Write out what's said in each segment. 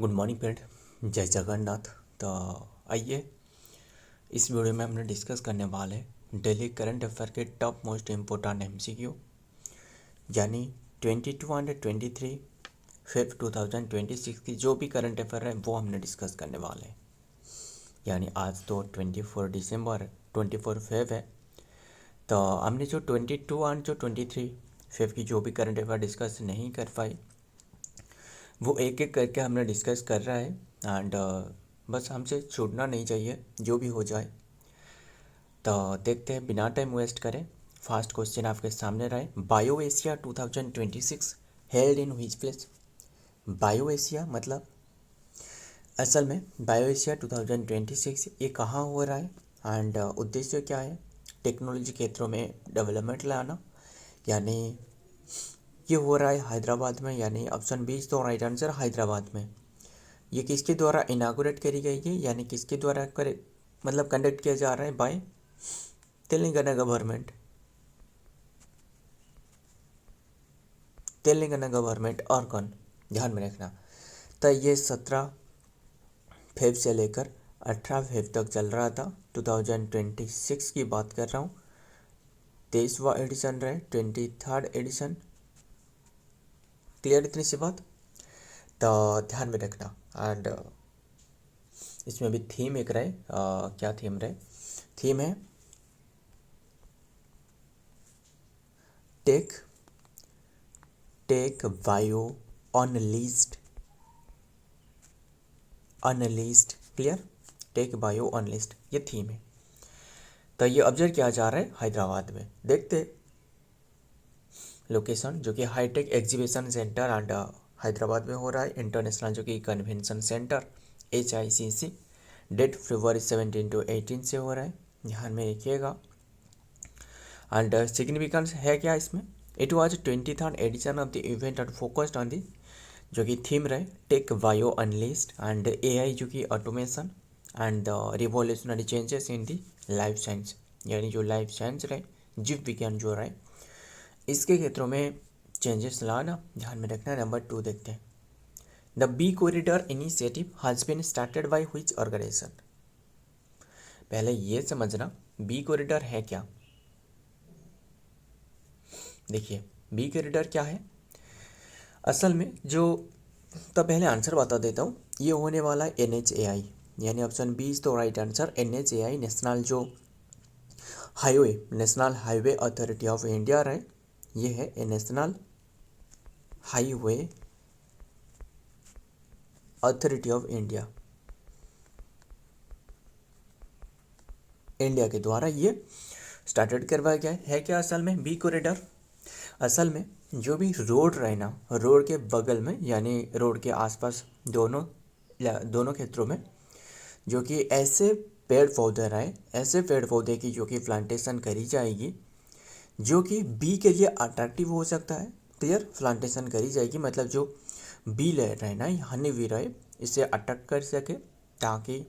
Good morning friend, जय जगन्नाथ। तो आइए इस वीडियो में हमने डिस्कस करने वाले हैं डेली करंट अफेयर के टॉप मोस्ट इम्पोर्टेंट एमसीक्यू, यानी 22 एंड 23 फेब 2026 की जो भी करंट अफेयर है वो हमने डिस्कस करने वाले हैं। यानी आज तो 24 दिसंबर 24 फेब है, तो हमने जो 22 एंड जो 23 फेब की जो भी करंट अफेयर डिस्कस नहीं कर पाई वो एक एक करके हमने डिस्कस कर रहा है। एंड बस हमसे छूटना नहीं चाहिए, जो भी हो जाए। तो देखते हैं, बिना टाइम वेस्ट करें। फर्स्ट क्वेश्चन आपके सामने रहे, bio Asia 2026 held in which place. Bio Asia मतलब असल में बायो एशिया 2026 ये कहाँ हो रहा है एंड उद्देश्य क्या है। टेक्नोलॉजी क्षेत्रों में डेवलपमेंट लाना, यानी ये हो रहा है हैदराबाद में, यानी ऑप्शन बी तो राइट आंसर हैदराबाद में। ये किसके द्वारा इनागोरेट करी गई है, यानी किसके द्वारा करे मतलब कंडक्ट किया जा रहा है, by Telangana government. Telangana government और कौन, ध्यान में रखना। तो ये 17 फेब से लेकर 18 फेब तक चल रहा था। 2026 की बात कर रहा हूँ। 23वां एडिशन रहे, 23rd एडिशन। क्लियर इतनी सी बात, तो ध्यान में रखना। एंड इसमें भी थीम एक रहे, क्या थीम रहे, थीम है tech bio unleashed. Clear, tech bio unleashed ये थीम है। तो ये ऑब्जर्व किया जा रहा है हैदराबाद में। देखते लोकेशन जो कि हाईटेक एग्जीबिशन सेंटर एंड हैदराबाद में हो रहा है। इंटरनेशनल जो कि convention centre HICC, date February 17 to 18 से हो रहा है, ध्यान में रखिएगा। एंड सिग्निफिकेंस है क्या इसमें, it was 23rd edition of the event and focused on the जो कि थीम रहे tech bio unleashed and AI जो कि automation and the revolutionary changes in the life science, यानी जो लाइफ साइंस रहे, जीव विज्ञान जो रहे, इसके क्षेत्रों में चेंजेस लाना, ध्यान में रखना। नंबर 2 देखते हैं, the B corridor initiative has been started by which organisation. पहले ये समझना बी कॉरिडोर है क्या। देखिए बी कॉरिडोर क्या है असल में, जो तो पहले आंसर बता देता हूँ। ये होने वाला है NHAI, यानी ऑप्शन बी इज तो राइट आंसर। NHAI नेशनल जो highway, national highway authority of India रहे, ये है national highway authority of India, India के द्वारा ये स्टार्टेड करवाया गया है क्या असल में बी कॉरिडोर। असल में जो भी रोड रहे ना, रोड के बगल में यानी रोड के आसपास दोनों क्षेत्रों में जो कि ऐसे पेड़ पौधे रहे, ऐसे पेड़ पौधे की जो कि प्लांटेशन करी जाएगी जो कि बी के लिए अट्रैक्टिव हो सकता है। क्लियर, प्लांटेशन करी जाएगी मतलब जो बी ले रहे ना, हनी बी रहे, इसे अट्रैक्ट कर सके, ताकि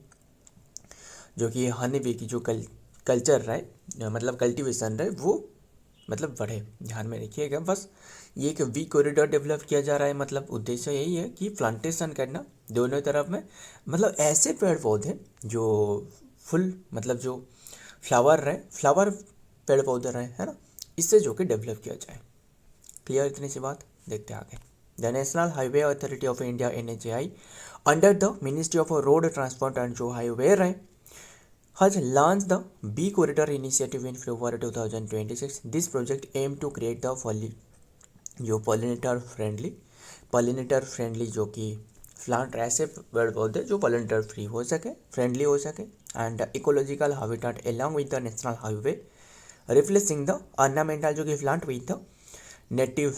जो कि हनी बी की जो कल्चर रहे मतलब कल्टीवेशन रहे वो मतलब बढ़े, ध्यान में रखिएगा। बस ये एक वी कॉरिडोर डेवलप किया जा रहा है, मतलब उद्देश्य यही है कि प्लांटेशन करना दोनों तरफ में, मतलब ऐसे पेड़ पौधे जो फुल मतलब जो फ्लावर पेड़ पौधे रहे, है ना, इससे जो कि डेवलप किया जाए। क्लियर इतनी सी बात, देखते आगे। The national highway authority of India NHAI under the ministry of road transport and जो हाईवे रहे has launched the B Corridor initiative in February 2026. This project aimed to create the जो pollinator friendly जो कि plant ऐसे पेड़ पौधे जो pollinator free हो सके, फ्रेंडली हो सके, and ecological habitat along with the national highway replacing the ornamental जो कि plant with the native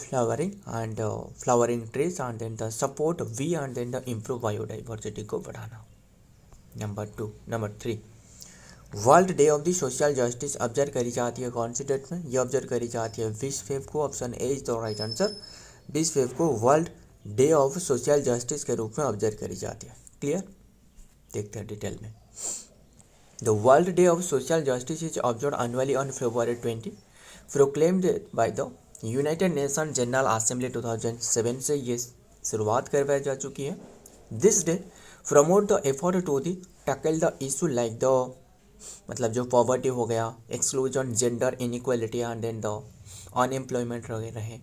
flowering trees and then the support V and then the improve biodiversity को बढ़ाना। Number 3 world day of the social justice observe करी जाती है कौन सी date में, ये ऑब्जर्व करी जाती है 20 फेब को। Option A is the right answer. 20 Feb को world day of social justice के रूप में ऑब्जर्व करी जाती है। क्लियर, देखते हैं डिटेल में। The World day of social Justice is observe annually on February 20, proclaimed by the United Nation General Assembly 2007 से ये शुरुआत करवाई जा चुकी है। This day promote the effort to the tackle the issue like the मतलब जो पॉवर्टी हो गया, exclusion, gender inequality and then the unemployment वगैरह है,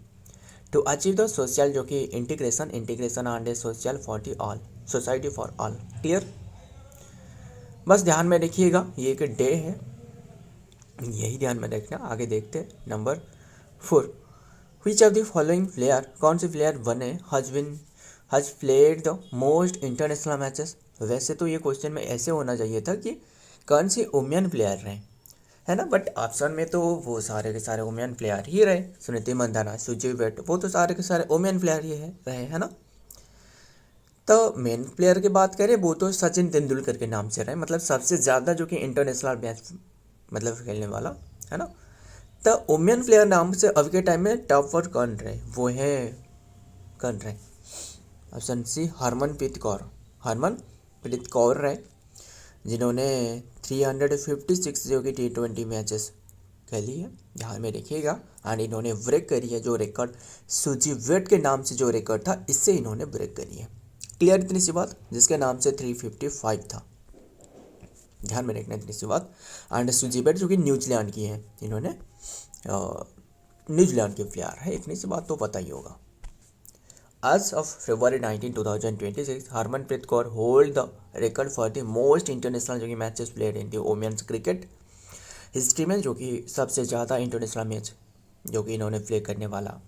टू अचीव द सोशल जो कि integration and a social for the all, society for all. Clear, बस ध्यान में रखिएगा ये एक डे है, यही ध्यान में रखना। आगे देखते हैं number 4, which of the following player, कौन से प्लेयर बने has played the most international matches. वैसे तो ये क्वेश्चन में ऐसे होना चाहिए था कि कौन से वुमेन प्लेयर रहे, है ना, बट ऑप्शन में तो वो सारे के सारे वुमेन प्लेयर ही रहे, स्मृति मंदाना, सुजीव वेट, वो तो सारे के सारे वुमेन प्लेयर ही रहे, है ना। तो मेन प्लेयर की बात करें वो तो सचिन तेंदुलकर के नाम से रहे, मतलब सबसे ज़्यादा जो कि इंटरनेशनल मैच मतलब खेलने वाला, है ना। तो वुमेन प्लेयर नाम से अभी के टाइम में टॉप पर कौन रहे, वो है कौन रहे, ऑप्शन सी हरमनप्रीत कौर, हरमनप्रीत कौर रहे, जिन्होंने 356 जो कि T20 मैचेस खेली है, ध्यान में रखिएगा। एंड इन्होंने ब्रेक करी है जो रिकॉर्ड सुजीव वेट के नाम से जो रिकॉर्ड था, इससे इन्होंने ब्रेक करी है। क्लियर इतनी सी बात, जिसके नाम से 355 था, ध्यान में रखना इतनी सी बात। एंड सुजीव वेट जो कि न्यूजीलैंड की है, इन्होंने न्यूजीलैंड के प्लेयर है, इतनी सी बात तो पता ही होगा। As of February 19, 2026, Harmanpreet Kaur hold the record for the most international जो कि matches played in the women's cricket history में, जो कि सबसे ज़्यादा इंटरनेशनल मैच जो कि इन्होंने प्ले करने वाला,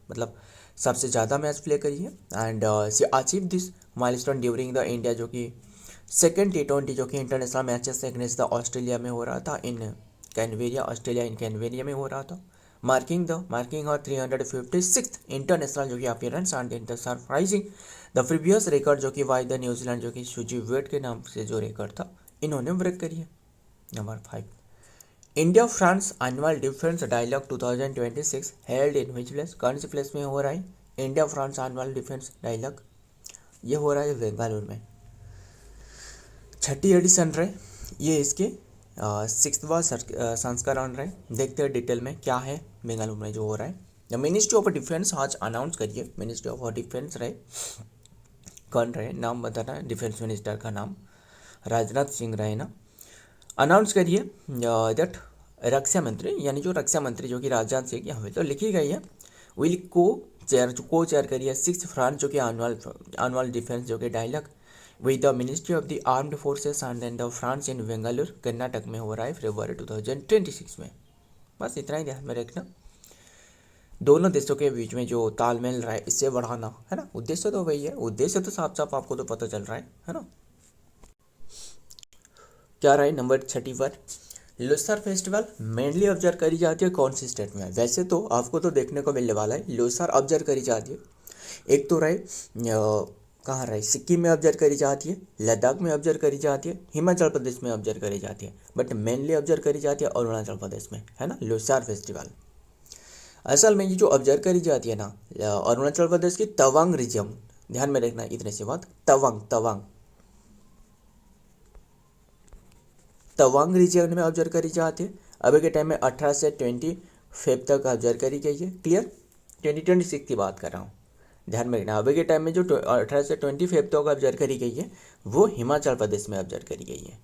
मतलब सबसे ज़्यादा मैच प्ले करी है। And she achieve this milestone during the India जो कि सेकेंड T20 जो कि international matches against the Australia में हो रहा था, इन कैनवेरिया, ऑस्ट्रेलिया इन कैनवेरिया में हो रहा था, मार्किंग और 356 इंटरनेशनल जो कि appearance and in the surprising the previous record जो कि वाई द न्यूजीलैंड जो कि सुजीव वेट के नाम से जो रिकॉर्ड था, इन्होंने ब्रेक करी है। Number 5, India France annual defence dialogue 2026 held in which place, कौन से प्लेस में हो रहा है India France annual defence dialogue, ये हो रहा है बेंगलुरु में, 6ठी एडिशन रहे ये, इसके 6वां संस्करण रहे। देखते हैं डिटेल में क्या है बेंगलुरु में जो हो रहा है। द मिनिस्ट्री ऑफ डिफेंस आज अनाउंस करिए, मिनिस्ट्री ऑफ डिफेंस रहे, कौन रहे, नाम बताना है, डिफेंस मिनिस्टर का नाम राजनाथ सिंह रहे ना, अनाउंस करिए दैट रक्षा मंत्री, यानी जो रक्षा मंत्री जो कि राजनाथ सिंह, यहाँ पे तो लिखी गई है, विल को चेयर करिए 6 फ्रांस जो कि एनुअल डिफेंस जो कि dialogue with the ministry of the armed forces and then the France in Bengaluru Karnataka में हो रहा है फरवरी 2026 में। बस इतना ही ध्यान में रखना, दोनों देशों के बीच में जो तालमेल रहा है इससे बढ़ाना, है ना, उद्देश्य तो वही है, उद्देश्य तो साफ साफ आपको तो पता चल रहा है ना। क्या रहा है नंबर 6 पर, लोसार फेस्टिवल मेनली ऑब्जर्व करी जाती है कौन सी स्टेट में। वैसे तो आपको तो देखने को मिलने वाला है लोसार ऑब्जर्व करी जाती है, एक तो रहे कहाँ रहे, सिक्किम में ऑब्जर्व करी जाती है, लद्दाख में ऑब्जर्व करी जाती है, हिमाचल प्रदेश में ऑब्जर्व करी जाती है, बट मेनली ऑब्जर्व करी जाती है अरुणाचल प्रदेश में, है ना, लोसार फेस्टिवल। असल में ये जो ऑब्जर्व करी जाती है ना अरुणाचल प्रदेश की तवांग रीजन, ध्यान में रखना इतने से बात, तवांग रीजन में ऑब्जर्व करी जाती है। अभी के टाइम में 18 से 25 तक ऑब्जर्व करी गई है। क्लियर, 2026 की बात कर रहा हूँ, ध्यान में रखना। अभी के टाइम में जो 18 से 25 तक ऑब्जर्व करी गई है वो हिमाचल प्रदेश में ऑब्जर्व करी गई है।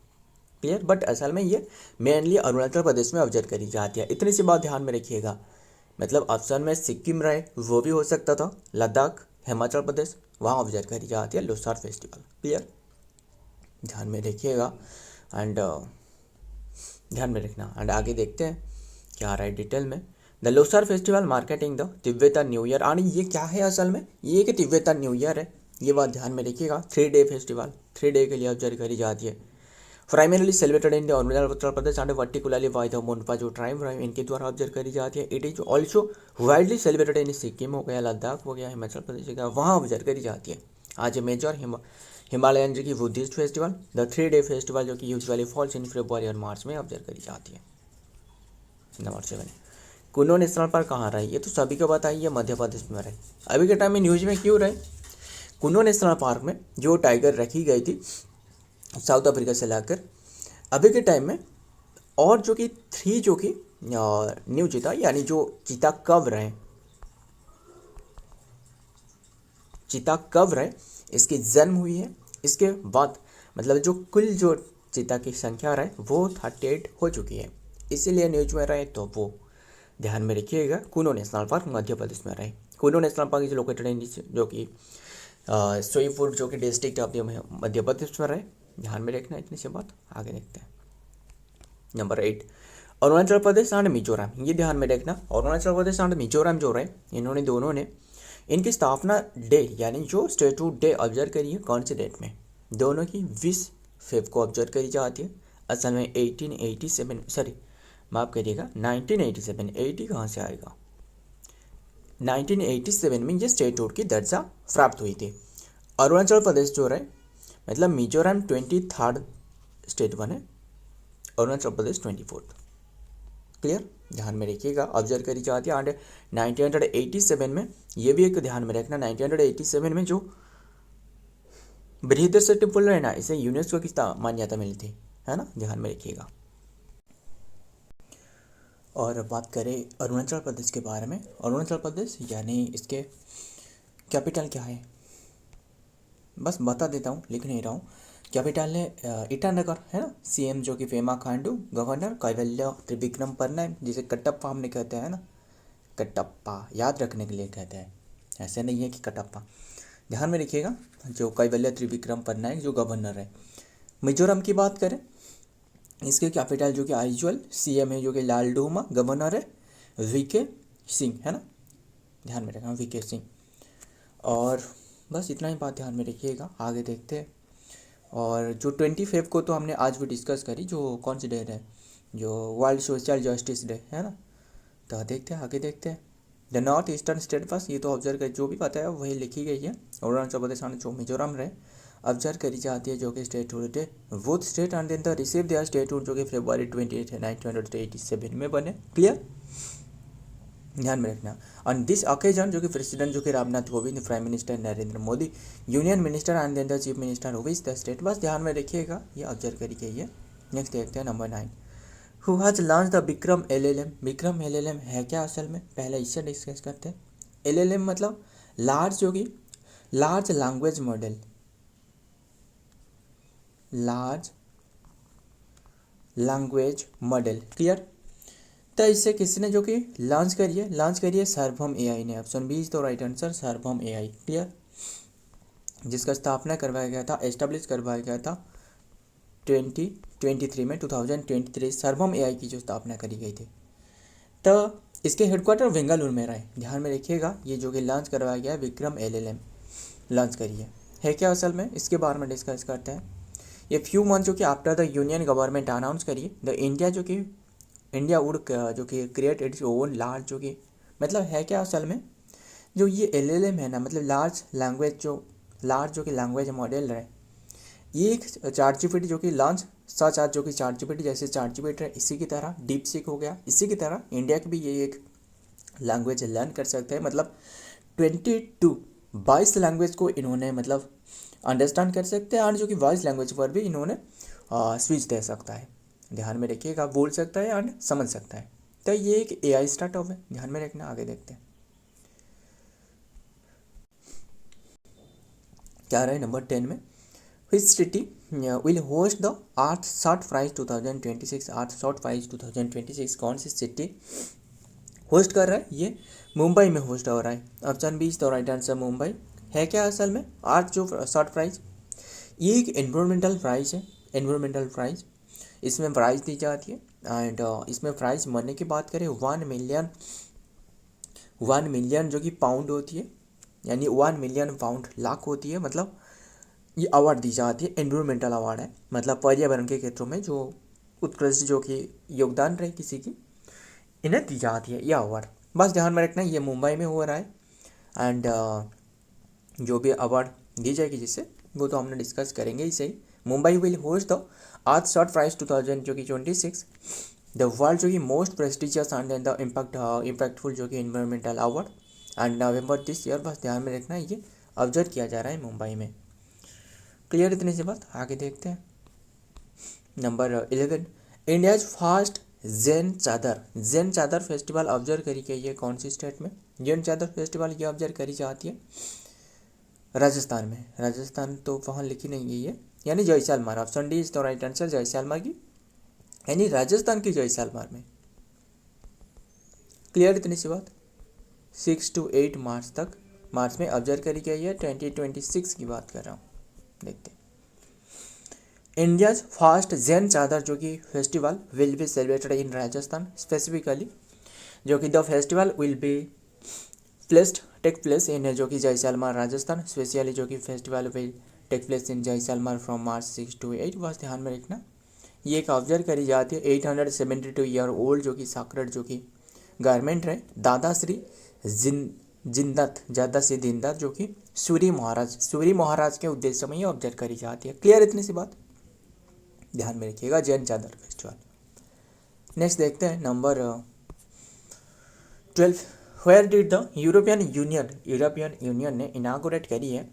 क्लियर, बट असल में ये मेनली अरुणाचल प्रदेश में ऑब्जर्व करी जाती है, इतनी सी बात ध्यान में रखिएगा। मतलब ऑप्शन में सिक्किम रहे वो भी हो सकता था, लद्दाख, हिमाचल प्रदेश, वहाँ ऑब्जर्व करी जाती है लोसार फेस्टिवल। क्लियर, ध्यान में रखिएगा एंड ध्यान में रखना। एंड आगे देखते हैं क्या आ रहा है डिटेल में। The Losar festival marketing the Tibetan new year, और ये क्या है असल में, ये कि तिब्बतन न्यू ईयर है, ये बात ध्यान में रखिएगा। 3 डे फेस्टिवल, 3 डे के लिए ऑब्जर्व करी जाती है, primarily celebrated in the Arunachal Pradesh and particularly by the Monpa जो ट्राइब इनके द्वारा ऑब्जर्व करी जाती है। It is also widely celebrated in Sikkim हो गया, लद्दाख हो गया, हिमाचल प्रदेश हो गया, वहाँ ऑब्जर्व करी जाती है। आज मेजर हिमालयन जो कि Buddhist festival, the 3 day festival जो कि यूजुअली फॉल्स इन फरवरी और मार्च में ऑब्जर्व करी जाती है। नंबर 7, कुनो नेशनल पार्क कहाँ रहे, ये तो सभी को बताइए, ये मध्य प्रदेश में रहे। अभी के टाइम में न्यूज में क्यों रहे, कुनो नेशनल पार्क में जो टाइगर रखी गई थी साउथ अफ्रीका से लाकर, अभी के टाइम में और जो कि 3 जो कि न्यू चीता, यानी जो चीता कब रहे, चीता कब रहे, इसकी जन्म हुई है, इसके बाद मतलब जो कुल जो चीता की संख्या रहे वो 38 हो चुकी है, इसीलिए न्यूज में रहे। तो वो ध्यान में रखिएगा। कूनो नेशनल पार्क मध्य प्रदेश में रहे। Kuno national park is located in जो कि सोईपुर जो कि डिस्ट्रिक्ट ऑफ मध्य प्रदेश में रहे। ध्यान में रखना इतनी सी बात। आगे देखते हैं। Number 8, Arunachal Pradesh and Mizoram. ये ध्यान में रखना, अरुणाचल प्रदेश एंड मिजोरम जो रहे इन्होंने दोनों ने इनकी स्थापना डे यानी जो स्टेट्यूट डे ऑब्जर्व करी है कौन से डेट में, दोनों की 20 फेब को ऑब्जर्व करी जाती है। असल में 1887 सॉरी माफ़ करिएगा 1987, 80 कहाँ से आएगा, 1987 में ये स्टेट्यूट की दर्जा प्राप्त हुई थी। अरुणाचल प्रदेश जो रहे मतलब मिजोरम 23rd स्टेट बने, अरुणाचल प्रदेश 24th। क्लियर, ध्यान में रखिएगा, ऑब्जर्व करी जाती है। एंड 1987 में ये भी एक ध्यान में रखना, 1987 में जो बृहदर्शन टेम्पल है ना, इसे यूनेस्को की मान्यता मिली थी, है ना, ध्यान में रखिएगा। और बात करें अरुणाचल प्रदेश के बारे में, अरुणाचल प्रदेश यानी इसके कैपिटल क्या है, बस बता देता हूँ, लिख नहीं रहा हूँ। कैपिटल है ईटानगर, है ना। सीएम जो कि पेमा खांडू, गवर्नर कैवल्य त्रिविक्रम पन्ना, जिसे कटप्पा हमने कहते हैं ना, कटप्पा याद रखने के लिए कहते हैं, ऐसे नहीं है कि कटप्पा। ध्यान में रखिएगा, जो कैवल्य त्रिविक्रम पन्ना है जो गवर्नर है। मिजोरम की बात करें, इसके कैपिटल जो कि आइजोल, सीएम है जो कि लालडोमा, गवर्नर है वीके सिंह, है ना, ध्यान में रखना वीके सिंह। और बस इतना ही बात ध्यान में रखिएगा। आगे देखते हैं। और जो 25 को तो हमने आज भी डिस्कस करी, जो कौन सी डे है, जो वर्ल्ड सोशल जस्टिस डे, है ना। तो देखते हैं, आगे देखते हैं। द नॉर्थ ईस्टर्न स्टेट, बस ये तो ऑब्जर्व कर, जो भी पता है वही लिखी गई है। अरुणाचल प्रदेश जो मिजोरम रहे ऑब्जर्व करी जाती है जो कि स्टेट डे, वो state and then the receive their statehood जो कि फरवरी 28 1987 में बने। क्लियर, ध्यान में रखना। ऑन दिस ओकेजन जो कि प्रेसिडेंट जो कि Ramnath Kovind, prime minister Narendra Modi, union minister and then the chief minister who is the state, बस ध्यान में रखिएगा, ये ऑब्जर्व करी गई है। नेक्स्ट देखते हैं number 9, who has launch the Vikram LLM। Vikram LLM है क्या असल में, पहले इससे डिस्कस करते हैं। LLM मतलब लार्ज जो कि large language model, large language model. Clear, तो इससे किसने जो कि लॉन्च करिए सर्वभौम AI ने। Option B is the right answer, Sarvabhaum AI। Clear, जिसका स्थापना करवाया गया था, एस्टेब्लिश करवाया गया था 2023 में, 2023 सर्वभौम AI की जो स्थापना करी गई थी। तो इसके हेडक्वार्टर बेंगलुरु में रहे। ध्यान में रखिएगा, ये जो कि लॉन्च करवाया गया है विक्रम LLM लॉन्च करिए है क्या असल में, इसके बारे में डिस्कस करते हैं। ये फ्यू मंथ जो कि after the union government announce करिए द इंडिया जो कि इंडिया वुड जो कि क्रिएट इट्स ओन लार्ज जो कि मतलब है क्या असल में, जो ये LLM है ना, मतलब लार्ज जो कि लैंग्वेज मॉडल रहे, ये एक ChatGPT जो कि लॉन्च सच आज जो कि ChatGPT जैसे ChatGPT है, इसी की तरह डीप सीक हो गया, इसी की तरह इंडिया की भी ये एक लैंग्वेज लर्न कर सकते हैं। मतलब 22 लैंग्वेज को इन्होंने मतलब अंडरस्टैंड कर सकते हैं, और जो कि 22 लैंग्वेज पर भी इन्होंने स्विच दे सकता है। ध्यान में रखिएगा, बोल सकता है एंड समझ सकता है। तो ये एक AI स्टार्टअप है, ध्यान में रखना। आगे देखते हैं क्या रहा है नंबर 10 में, which city will host the Earth Short Prize 2026। Earth Short Prize 2026 कौन सी सिटी होस्ट कर रहा है, ये मुंबई में होस्ट हो रहा है। Option B is the right answer, Mumbai. है क्या असल में आर्थ जो शॉर्ट प्राइज, ये एक एनवायरमेंटल प्राइज है, एनवायरमेंटल प्राइज। इसमें प्राइज दी जाती है एंड इसमें प्राइज मनी की बात करें 1 मिलियन जो कि पाउंड होती है, यानी 1 मिलियन पाउंड लाख होती है। मतलब ये अवार्ड दी जाती है, एनवायरमेंटल अवार्ड है, मतलब पर्यावरण के क्षेत्रों में जो उत्कृष्ट जो कि योगदान रहे किसी की, इन्हें दी जाती है ये अवार्ड। बस ध्यान में रखना, ये मुंबई में हो रहा है एंड जो भी अवार्ड दी जाएगी जिससे, वो तो हमने डिस्कस करेंगे इसे ही। Mumbai will host the earthshot prize 2026, the world जो कि most prestigious and the impactful जो कि environmental award and November this year. बस ध्यान में रखना, ये ऑब्जर्व किया जा रहा है मुंबई में। क्लियर इतनी सी बात। आगे देखते हैं नंबर 11, इंडियाज फर्स्ट जैन चादर फेस्टिवल ऑब्जर्व करी गई है कौन सी स्टेट में। जैन चादर फेस्टिवल ये ऑब्जर्व करी जाती है राजस्थान में, राजस्थान तो वहाँ लिखी नहीं गई है, यानी Jaisalmer. Option D is the right answer, Jaisalmer की, यानी राजस्थान की जैसलमेर में। क्लियर इतनी सी बात। 6 to 8 मार्च तक, मार्च में ऑब्जर्व करी गई है। 2026 की बात कर रहा हूँ, देखते। इंडियाज फर्स्ट जैन चादर जो कि festival will be celebrated in Rajasthan specifically, जो कि the festival will be take place in जो कि जैसलमेर राजस्थान, स्पेशली जो कि festival will take place in Jaisalmer from March 6 to 8। बस ध्यान में रखना, ये एक ऑब्जर्व करी जाती है 872 ईयर ओल्ड जो कि साकरेट जो कि गारमेंट है, दादा श्री जिंदत ज्यादा से दिनदत जो कि सूरी महाराज के उद्देश्य में ये ऑब्जर्व करी जाती है। क्लियर इतनी सी बात, ध्यान में रखिएगा, जैन चादर फेस्टिवल। नेक्स्ट देखते हैं number 12। Where did the European Union ने इनागोरेट करी है,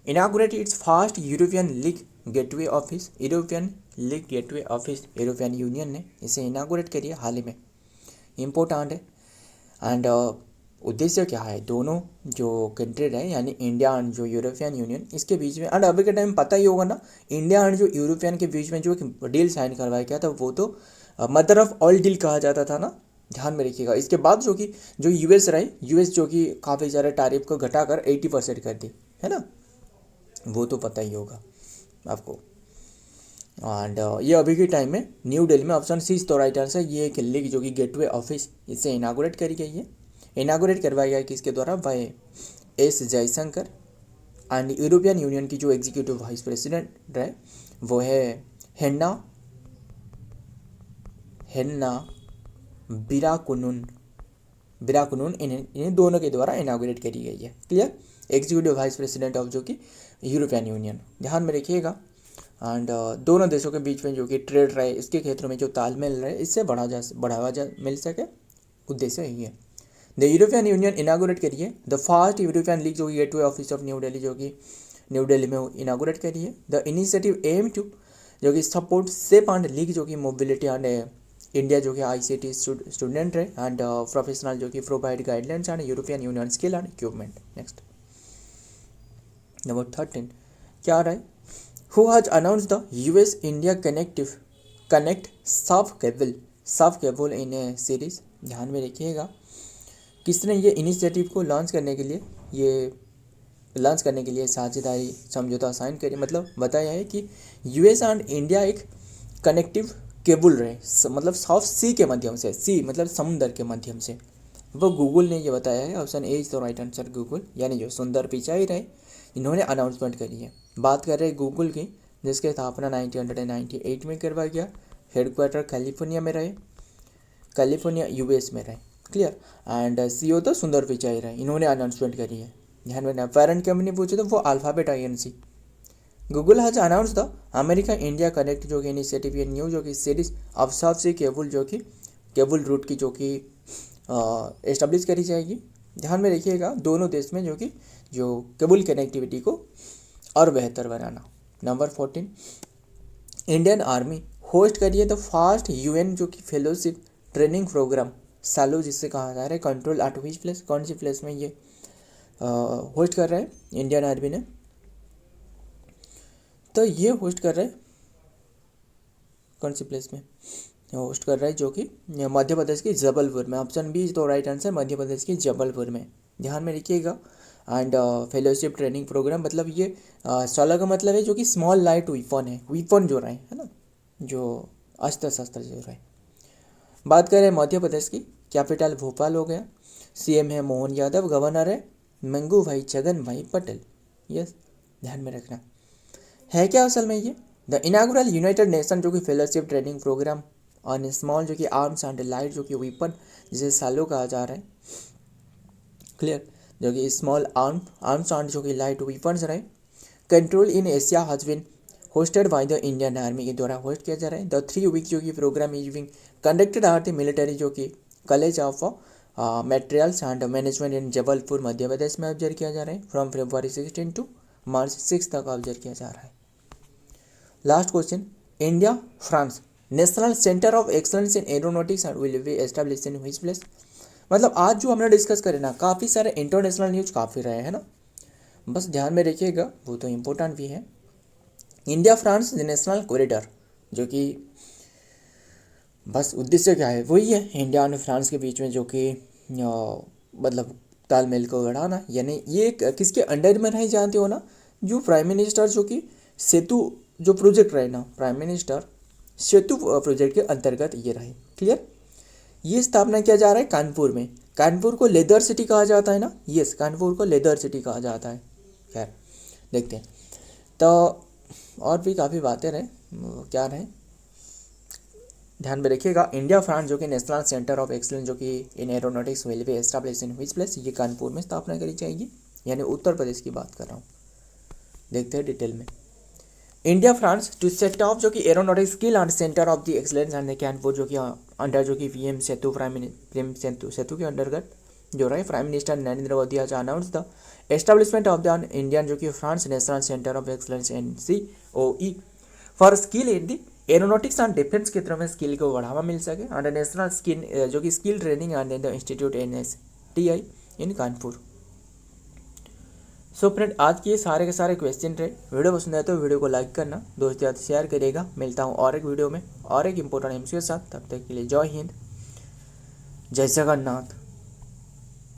inaugurate its first European league gateway office, European Union ने इसे इनागोरेट करी है हाल ही में, इम्पोर्टेंट है। एंड उद्देश्य क्या है, दोनों जो कंट्री रहे यानी इंडिया एंड जो यूरोपियन यूनियन, इसके बीच में, एंड अभी के टाइम पता ही होगा ना, इंडिया एंड जो यूरोपियन के बीच में जो डील साइन करवाया गया था वो तो मदर ऑफ ऑल डील कहा जाता था ना, ध्यान में रखिएगा। इसके बाद जो कि जो यूएस रहे, यूएस जो कि काफ़ी सारे टैरिफ को घटाकर 80% कर दी है ना, वो तो पता ही होगा आपको। एंड ये अभी के टाइम में न्यू दिल्ली में, ऑप्शन सी तो राइट आंसर, ये एक लीग जो कि गेटवे ऑफिस इसे इनागोरेट करी गई है। इनागोरेट करवाया गया किसके द्वारा, by S Jaishankar. And European union की जो एग्जीक्यूटिव वाइस प्रेसिडेंट रहे वो है हेन्ना बिराकुनुन, इन दोनों के द्वारा इनागोरेट करी गई है। Clear, executive vice president of जो कि यूरोपियन यूनियन, ध्यान में रखिएगा। एंड दोनों देशों के बीच में जो कि ट्रेड रहे, इसके क्षेत्रों में जो तालमेल रहे, इससे बढ़ावा मिल सके, उद्देश्य यही है। द यूरोपियन यूनियन इनागोरेट करिए द फर्स्ट यूरोपियन लीग जो कि gateway office of new Delhi जो कि न्यू दिल्ली में इनागोरेट करिए। द इनिशिएटिव एम टू जो कि सपोर्ट सेप एंड लीग जो कि मोबिलिटी एंड इंडिया जो कि ICT स्टूडेंट है एंड प्रोफेशनल जो कि provide guidelines and European union skill and equipment. Next number 13 क्या आ रहा है, who has announce the US India connect सब केबल इन ए सीरीज, ध्यान में रखिएगा। किसने ये इनिशिएटिव को लॉन्च करने के लिए साझेदारी समझौता साइन करी, मतलब बताया है कि US एंड इंडिया एक कनेक्टिव केबल रहे, मतलब साउथ सी के माध्यम से, सी मतलब समुद्र के माध्यम से, वो गूगल ने ये बताया है। Option A is the right answer, Google, यानी जो सुंदर पिचाई रहे, इन्होंने अनाउंसमेंट करी है। बात कर रहे हैं गूगल की, जिसकी स्थापना 1998 में करवाया गया, हेडक्वार्टर कैलिफोर्निया में रहे, कैलिफोर्निया US में रहे। क्लियर, एंड CEO तो सुंदर पिचाई रहे, इन्होंने अनाउंसमेंट करी है, ध्यान में रखना। पेरेंट कंपनी पूछे तो वो alphabet INC। Google has announce the America India connect जो कि इनिशिएटिव, ये न्यू जो कि series of south sea cable जो कि केबल रूट की जो कि एस्टेब्लिश करी जाएगी, ध्यान में रखिएगा, दोनों देश में जो कि जो केबल कनेक्टिविटी को और बेहतर बनाना। नंबर 14 इंडियन आर्मी होस्ट करिए द फर्स्ट UN जो कि फेलोशिप ट्रेनिंग प्रोग्राम सालो जिससे कहा जा रहा है, कंट्रोल एट व्हिच प्लेस, कौन सी प्लेस में ये होस्ट कर रहा है इंडियन आर्मी ने, तो ये होस्ट कर रहा है कौन सी प्लेस में होस्ट कर रहा है, जो कि मध्य प्रदेश के जबलपुर में। ऑप्शन बी तो राइट आंसर, मध्य प्रदेश के जबलपुर में, ध्यान में रखिएगा। एंड फेलोशिप ट्रेनिंग प्रोग्राम, मतलब ये साला का मतलब है जो कि स्मॉल लाइट वीपन है, वीपन जो रहे है ना, जो अस्त्र शस्त्र जो रहे। बात करें मध्य प्रदेश की, कैपिटल भोपाल हो गया, CM है मोहन यादव, गवर्नर है मंगू भाई छगन भाई पटेल। यस, ध्यान में रखना। है क्या असल में ये, द इनागुरल यूनाइटेड नेशन जो कि fellowship training program on small जो कि आर्म्स एंड लाइट जो कि वीपन जिसे सालो कहा जा रहा है। क्लियर, जो कि स्मॉल आर्म्स एंड जो कि लाइट वीपन्स रहे, control in Asia has been hosted by the Indian Army के द्वारा होस्ट किया जा रहा है। द 3 वीक जो कि programme is being conducted at the military जो कि college of materials and management in Jabalpur Madhya Pradesh में ऑब्जर्व किया जा रहा है, फ्रॉम February 16 टू March 6 तक ऑब्जर्व किया जा रहा है। Last question, India France national centre of excellence in aeronautics and will be established in which place. मतलब आज जो हमने डिस्कस करे ना, काफ़ी सारे इंटरनेशनल न्यूज काफ़ी रहे हैं ना, बस ध्यान में रखिएगा, वो तो इम्पोर्टेंट भी है। इंडिया फ्रांस नेशनल कॉरिडोर, जो कि बस उद्देश्य क्या है, वही है इंडिया और फ्रांस के बीच में जो कि मतलब तालमेल को बढ़ाना। यानी ये किसके अंडर में रहे जानते हो ना, जो प्राइम मिनिस्टर जो कि सेतु जो प्रोजेक्ट रहे ना, प्राइम मिनिस्टर सेतु प्रोजेक्ट के अंतर्गत ये रहे। क्लियर। ये स्थापना किया जा रहा है कानपुर में। कानपुर को लेदर सिटी कहा जाता है ना, यस, कानपुर को लेदर सिटी कहा जाता है। खैर देखते हैं, तो और भी काफ़ी बातें रहे, क्या रहे ध्यान में रखिएगा। इंडिया फ्रांस जो कि नेशनल सेंटर ऑफ एक्सीलेंस जो कि in aeronautics will be establish in which place, ये कानपुर में स्थापना करी जाएगी, यानी उत्तर प्रदेश की बात कर रहा हूँ। देखते हैं डिटेल में। India France to set of जो कि aeronautics skill and centre of the excellence and Kanpur जो कि अंडर जो कि पीएम सेतु पीएम सेतु के अंतर्गत जो रहे, प्राइम मिनिस्टर नरेंद्र मोदी आज announce the establishment of the Indian जो कि France national centre of excellence NCOE for skill in the aeronautics and defence के क्षेत्र में स्किल को बढ़ावा मिल सके, अंडर नेशनल स्किल जो कि skill training and the institute NSTI in Kanpur. So friend, आज के सारे के सारे क्वेश्चन रहे। वीडियो पसंद आए तो वीडियो को लाइक करना, दोस्तों के साथ शेयर करिएगा। मिलता हूँ और एक वीडियो में और एक इंपॉर्टेंट एमसीक्यू के साथ। तब तक के लिए जय हिंद, जय जगन्नाथ।